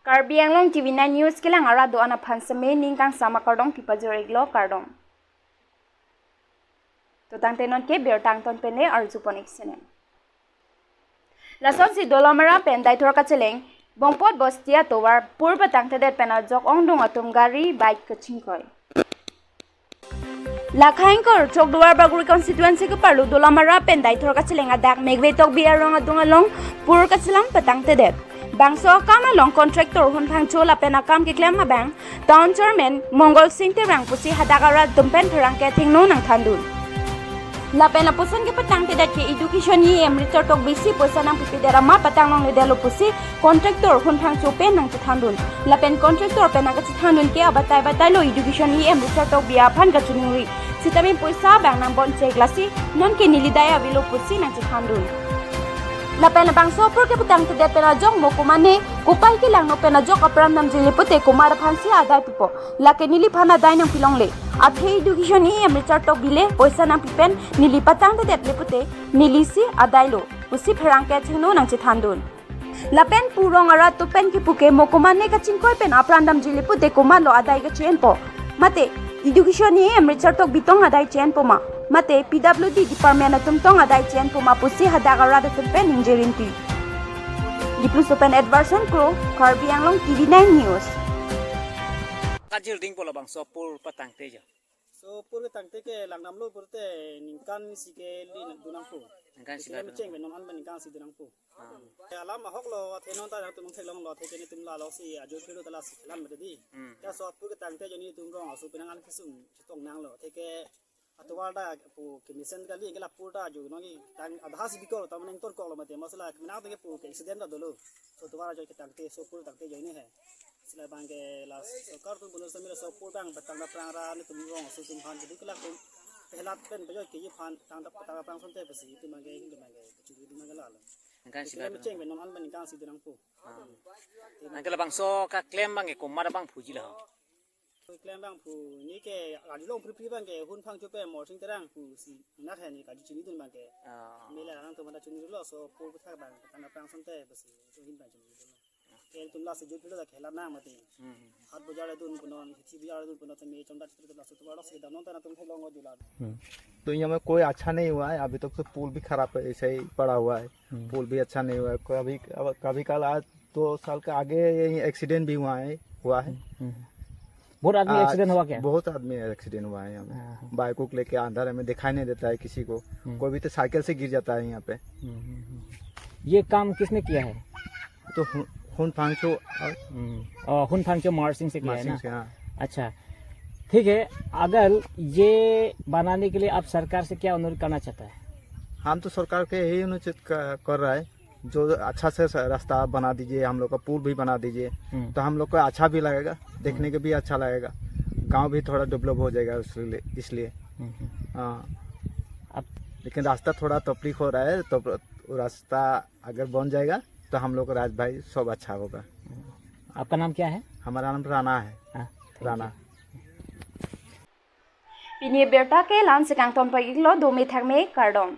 Karbi Anglong TV9 News kilang arado ana phansame ningkang sama kardong pipajoriglo kardong. Tutang tenon ke bertang ton pene arjuponik sene. Lason si dolomara pendai thor kacheleng bongpot bostia towar purba tangte det pena jok ongdong atum gari bike kachingkoi. Lakhaingkor chokduar baguri constituency ke parlu dolomara pendai thor kacheleng adak megvetok biarong adungalong pur kachelam patangte det. Bangso kama long contractor hun phangcho la pena kam ke klem ma bang town chairman Mongol Singh te rang pusi hadagara dumpen tharang ke thingno nang thandun la pena pusan ke patang te dat ke education yi emritor tok bisi poisa nang pipi dera ma patang nong nedelo pusi contractor hun phangcho pen nang thandun la pen contractor pena ka thandun ke abatai lo education yi emritor tok bia phan ka chunuri sitami poisa bang nang bon che glasi non ke nilidaya vilo pusi nang thandun la pena bangso pur ke putang te pena jong mokumane kupai ke lang no pena jok apram nam jili pute kumar phansi adai pipo la ke nili phana dai nang pilongle athe education e amrichar tok bile poisa nang pipen nili patang te le pute nili si adai lo usi pherang ke chhno nang chi thandun la pen purong ara to pen ki puke mokumane ka chingkoi pen apram nam jili pute kumar lo adai ke chen po mate education e amrichar tok bitong adai chen po ma mate PWD department atum tong adai chen puma pusi hadagara de pen injerinti Diplus Open Adversion Pro Karbi Anglong TV9 News Kajil ding pola bang sopur patang teja sopur patang teke langnam lo purte ningkan sike li dunang po ningkan sike mecheng benom han ningkan si dunang po alam ahok lo thenon ta tum thelong lo theke ni tum la lo si ajo philo tala lam medi ya sopur patang teja ni tum rong asu pinangan kisum chitong nang lo theke atwalda pu commission kali ke lapurta jo ngi tang adhas bikor tamne tor ko mate masala mina te pu accident da dolo so twara jo ke tangte so pur tangte jo ne hai sila bangke la sarkar tu bunus samira so pur bang batang da prang ra ni tum rong so tum han di kala ko pelat pen bajo ke yi phan tang da patang prang son te pasi tu mangai hindu mangai chu di mangai la la ningkan sila mecheng benom an ningkan si dunang pu nangkala bang so ka claim bang ko mar bang phuji la claim bang pu ni ke ali long pri bang ke hun phang chu pe mo sing terang pu si na the ni ka ji chini dun bang ke mela nang to mata chuni lo so pu thak bang kana prang son te basi to hin bang chuni ke tumla se jo philo da khela na mate hat bojare dun punon thi bojare dun punon me chonda chitra la so to bड़ा से दानों तना तुम थे लोगों जुला तो यहाँ में कोई अच्छा नहीं हुआ है अभी तक तो पुल भी खराब ऐसे ही पड़ा हुआ है पुल भी अच्छा नहीं हुआ है कभी कल आज 2 साल के आगे एक्सीडेंट भी हुआ है बहुत आदमी एक्सीडेंट हुआ क्या बहुत आदमी एक्सीडेंट हुआ है यहाँ में बाइक को लेके अंधारे में दिखाई नहीं देता है किसी को कोई भी तो साइकिल से गिर जाता है यहाँ पे ये काम किसने किया है तो हुन फांगचो मार्सिंग से किया है ना हाँ। अच्छा ठीक है अगर ये बनाने के लिए आप सरकार से क्या अनुरोध करना चाहता है हम तो सरकार के यही अनुचित कर रहा है जो अच्छा से रास्ता बना दीजिए हम लोग का पुल भी बना दीजिए तो हम लोग को अच्छा भी लगेगा देखने के भी अच्छा लगेगा गांव भी थोड़ा डेवलप हो जाएगा इसलिए हाँ अब लेकिन रास्ता थोड़ा तकलीफ हो रहा है तो रास्ता अगर बन जाएगा तो हम लोग राज भाई सब अच्छा होगा आपका नाम क्या है हमारा नाम राना है Rana Pini berta ke lan sekang ton pagiglo domi thakme kardong